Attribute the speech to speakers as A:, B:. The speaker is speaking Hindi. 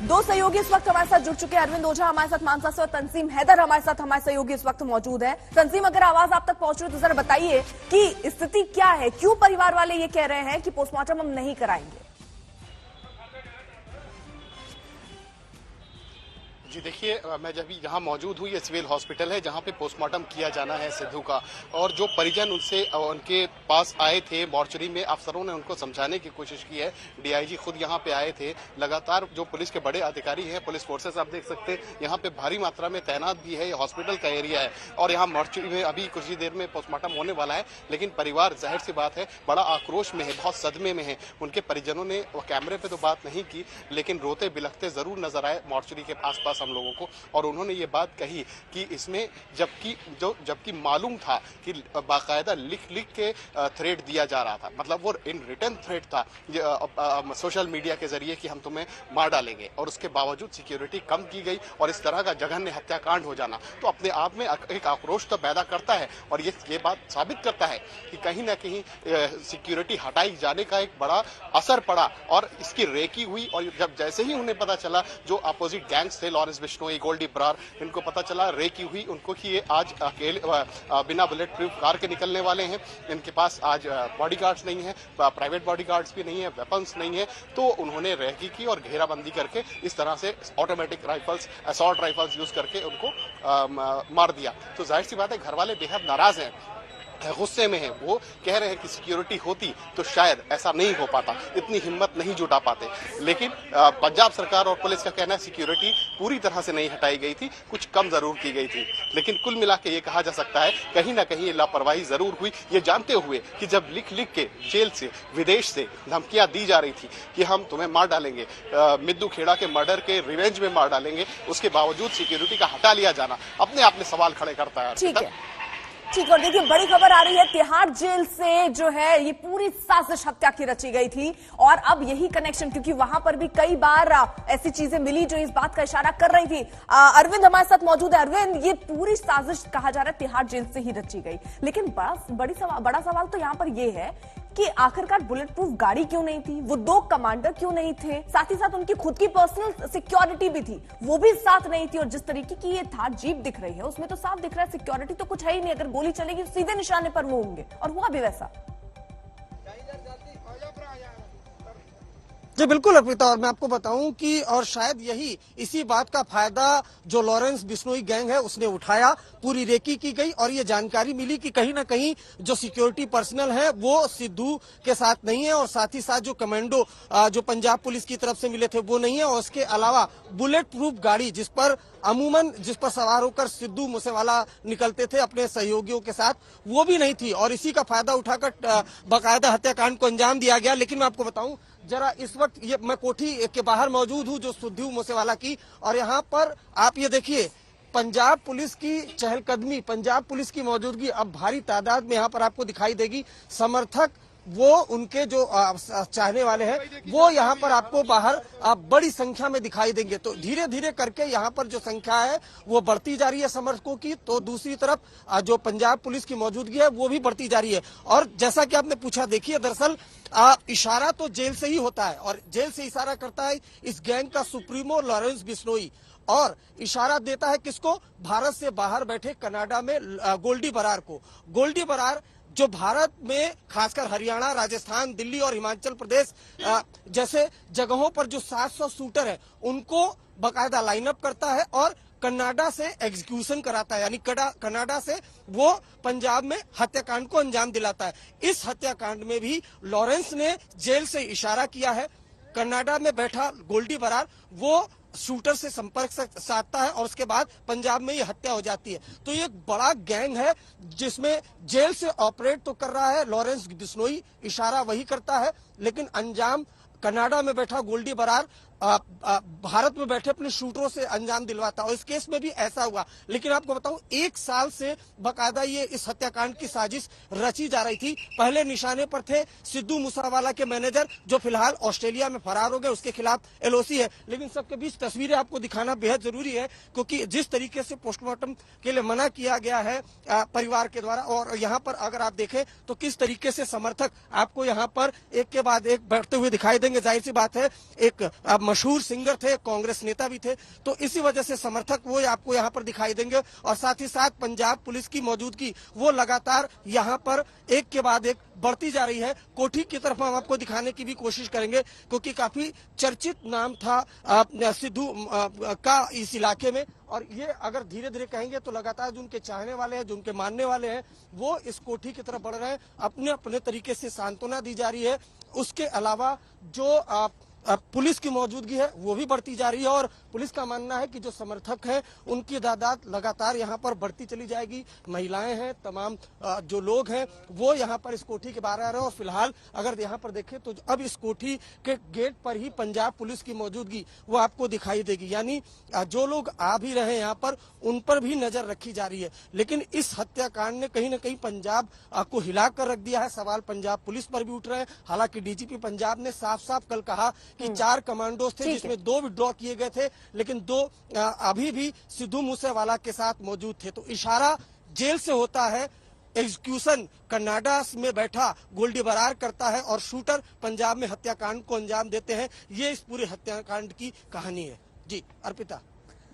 A: दो सहयोगी इस वक्त हमारे साथ जुड़ चुके हैं। अरविंद ओझा हमारे साथ मानसा से और तंजीम हैदर हमारे साथ हमारे सहयोगी इस वक्त मौजूद है। तंजीम, अगर आवाज आप तक पहुंच रही है तो जरा बताइए कि स्थिति क्या है, क्यों परिवार वाले ये कह रहे हैं कि पोस्टमार्टम हम नहीं कराएंगे?
B: जी देखिए, मैं जब यहाँ मौजूद हूँ, ये सिविल हॉस्पिटल है जहाँ पे पोस्टमार्टम किया जाना है सिद्धू का। और जो परिजन उनके पास आए थे मॉर्चरी में, अफसरों ने उनको समझाने की कोशिश की है। डीआईजी खुद यहाँ पे आए थे। लगातार जो पुलिस के बड़े अधिकारी हैं, पुलिस फोर्सेस आप देख सकते हैं यहाँ पे भारी मात्रा में तैनात भी है। ये हॉस्पिटल का एरिया है और यहाँ मॉर्चरी में अभी कुछ ही देर में पोस्टमार्टम होने वाला है। लेकिन परिवार, जाहिर सी बात है, बड़ा आक्रोश में है, बहुत सदमे में है। उनके परिजनों ने कैमरे पे तो बात नहीं की, लेकिन रोते बिलखते जरूर नजर आए मॉर्चरी के आसपास हम लोगों को। और उन्होंने ये बात कही कि इसमें जबकि मालूम था कि बाकायदा लिख के थ्रेट दिया जा रहा था, मतलब वो इन रिटर्न थ्रेट था सोशल मीडिया के जरिए कि हम तुम्हें मार डालेंगे, और उसके बावजूद सिक्योरिटी कम की गई और इस तरह का जघन्य हत्याकांड हो जाना तो अपने आप में एक आक्रोश तो पैदा करता है। और ये बात साबित करता है कि कहीं ना कहीं सिक्योरिटी हटाई जाने का एक बड़ा असर पड़ा और इसकी रेकी हुई। और जब जैसे ही उन्हें पता चला, जो अपोजिट गैंग्स थे, लॉरेंस बिश्नोई, गोल्डी बरार, इनको पता चला, रेकी हुई उनको कि ये आज अकेले बिना बुलेट प्रूफ कार के निकलने वाले हैं, इनके पास आज बॉडीगार्ड्स नहीं है, प्राइवेट बॉडीगार्ड्स भी नहीं है, वेपन्स नहीं है, तो उन्होंने रेकी की और घेराबंदी करके इस तरह से automatic rifles, assault rifles use करके उनको मार दिया। तो जाहिर सी बात है, घर वाले बेहद नाराज हैं, गुस्से में है। वो कह रहे हैं कि सिक्योरिटी होती तो शायद ऐसा नहीं हो पाता, इतनी हिम्मत नहीं जुटा पाते। लेकिन पंजाब सरकार और पुलिस का कहना है सिक्योरिटी पूरी तरह से नहीं हटाई गई थी, कुछ कम जरूर की गई थी। लेकिन कुल मिला के ये कहा जा सकता है कहीं ना कहीं लापरवाही जरूर हुई, ये जानते हुए कि जब लिख के जेल से, विदेश से धमकियां दी जा रही थी कि हम तुम्हें मार डालेंगे, मिद्दू खेड़ा के मर्डर के रिवेंज में मार डालेंगे, उसके बावजूद सिक्योरिटी का हटा लिया जाना अपने आप में सवाल खड़े करता है।
A: ठीक, और देखिए बड़ी खबर आ रही है, तिहाड़ जेल से जो है ये पूरी साजिश हत्या की रची गई थी। और अब यही कनेक्शन, क्योंकि वहां पर भी कई बार ऐसी चीजें मिली जो इस बात का इशारा कर रही थी। अरविंद हमारे साथ मौजूद है। अरविंद, ये पूरी साजिश कहा जा रहा है तिहाड़ जेल से ही रची गई, लेकिन बड़ा सवाल तो यहाँ पर ये है कि आखिरकार बुलेट प्रूफ गाड़ी क्यों नहीं थी, वो दो कमांडर क्यों नहीं थे, साथ ही साथ उनकी खुद की पर्सनल सिक्योरिटी भी थी, वो भी साथ नहीं थी। और जिस तरीके की ये थार जीप दिख रही है उसमें तो साफ दिख रहा है सिक्योरिटी तो कुछ है ही नहीं। अगर गोली चलेगी तो सीधे निशाने पर वो होंगे, और हुआ भी वैसा।
C: जी बिल्कुल अर्पिता, और मैं आपको बताऊं कि और शायद यही इसी बात का फायदा जो लॉरेंस बिश्नोई गैंग है उसने उठाया। पूरी रेकी की गई और ये जानकारी मिली कि कहीं ना कहीं जो सिक्योरिटी पर्सनल है वो सिद्धू के साथ नहीं है, और साथ ही साथ जो कमांडो जो पंजाब पुलिस की तरफ से मिले थे वो नहीं है, और उसके अलावा बुलेट प्रूफ गाड़ी जिस पर सवार होकर सिद्धू मूसेवाला निकलते थे अपने सहयोगियों के साथ, वो भी नहीं थी। और इसी का फायदा उठाकर बाकायदा हत्याकांड को अंजाम दिया गया। लेकिन मैं आपको बताऊं, जरा इस वक्त ये मैं कोठी के बाहर मौजूद हूं जो सिद्धू मूसेवाला की, और यहाँ पर आप ये देखिए पंजाब पुलिस की चहलकदमी, पंजाब पुलिस की मौजूदगी अब भारी तादाद में यहाँ पर आपको दिखाई देगी। समर्थक, वो उनके जो चाहने वाले हैं वो यहाँ पर आपको बाहर बड़ी संख्या में दिखाई देंगे। तो धीरे धीरे करके यहाँ पर जो संख्या है वो बढ़ती जा रही है समर्थकों की, तो दूसरी तरफ जो पंजाब पुलिस की मौजूदगी है वो भी बढ़ती जा रही है। और जैसा कि आपने पूछा, देखिए दरअसल इशारा तो जेल से ही होता है, और जेल से इशारा करता है इस गैंग का सुप्रीमो लॉरेंस बिश्नोई, और इशारा देता है किसको? भारत से बाहर बैठे कनाडा में गोल्डी बरार को। गोल्डी बरार जो भारत में खासकर हरियाणा, राजस्थान, दिल्ली और हिमाचल प्रदेश जैसे जगहों पर जो 700 शूटर है उनको बकायदा लाइनअप करता है और कनाडा से एग्जीक्यूशन कराता है, यानी कनाडा से वो पंजाब में हत्याकांड को अंजाम दिलाता है। इस हत्याकांड में भी लॉरेंस ने जेल से इशारा किया है। कनाडा में बैठा गोल्डी बरार वो शूटर से संपर्क साधता है और उसके बाद पंजाब में ये हत्या हो जाती है। तो ये एक बड़ा गैंग है जिसमें जेल से ऑपरेट तो कर रहा है लॉरेंस बिश्नोई, इशारा वही करता है, लेकिन अंजाम कनाडा में बैठा गोल्डी बरार भारत में बैठे अपने शूटरों से अंजाम दिलवाता। और इस केस में भी ऐसा हुआ। लेकिन आपको बताऊं, 1 साल से बकायदा ये इस हत्याकांड की साजिश रची जा रही थी। पहले निशाने पर थे सिद्धू मूसेवाला के मैनेजर जो फिलहाल ऑस्ट्रेलिया में फरार हो गए, उसके खिलाफ एलओसी है। लेकिन सबके बीच तस्वीरें आपको दिखाना बेहद जरूरी है, क्योंकि जिस तरीके से पोस्टमार्टम के लिए मना किया गया है परिवार के द्वारा, और यहाँ पर अगर आप देखें तो किस तरीके से समर्थक आपको यहाँ पर एक के बाद एक बैठते हुए दिखाई देंगे। जाहिर सी बात है, एक मशहूर सिंगर थे, कांग्रेस नेता भी थे, तो इसी वजह से समर्थक वो आपको यहाँ पर दिखाई देंगे। और साथ ही साथ पंजाब पुलिस की मौजूदगी वो लगातार यहाँ पर एक के बाद एक बढ़ती जा रही है। कोठी की तरफ हम आपको दिखाने की भी कोशिश करेंगे, क्योंकि काफी चर्चित नाम था सिद्धू का इस इलाके में। और ये अगर धीरे धीरे कहेंगे तो लगातार जो उनके चाहने वाले हैं, जो उनके मानने वाले हैं, वो इस कोठी की तरफ बढ़ रहे हैं। अपने अपने तरीके से सांत्वना दी जा रही है। उसके अलावा जो पुलिस की मौजूदगी है वो भी बढ़ती जा रही है। और पुलिस का मानना है कि जो समर्थक हैं उनकी तादाद लगातार यहाँ पर बढ़ती चली जाएगी। महिलाएं हैं, तमाम जो लोग हैं वो यहाँ पर इस कोठी के बाहर आ रहे हैं। और फिलहाल अगर यहाँ पर देखें तो अब इस कोठी के गेट पर ही पंजाब पुलिस की मौजूदगी वो आपको दिखाई देगी। यानी जो लोग आ भी रहे हैं यहाँ पर, उन पर भी नजर रखी जा रही है। लेकिन इस हत्याकांड ने कहीं ना कहीं पंजाब को हिला कर रख दिया है। सवाल पंजाब पुलिस पर भी उठ रहे हैं। हालांकि डीजीपी पंजाब ने साफ साफ कल कहा कि 4 कमांडोज थे, जिसमें 2 विड्रॉ किए गए थे, लेकिन 2 अभी भी सिद्धू मूसेवाला के साथ मौजूद थे। तो इशारा जेल से होता है, एग्जीक्यूशन कनाडा में बैठा गोल्डी बरार करता है और शूटर पंजाब में हत्याकांड को अंजाम देते हैं। ये इस पूरे हत्याकांड की कहानी है। जी अर्पिता।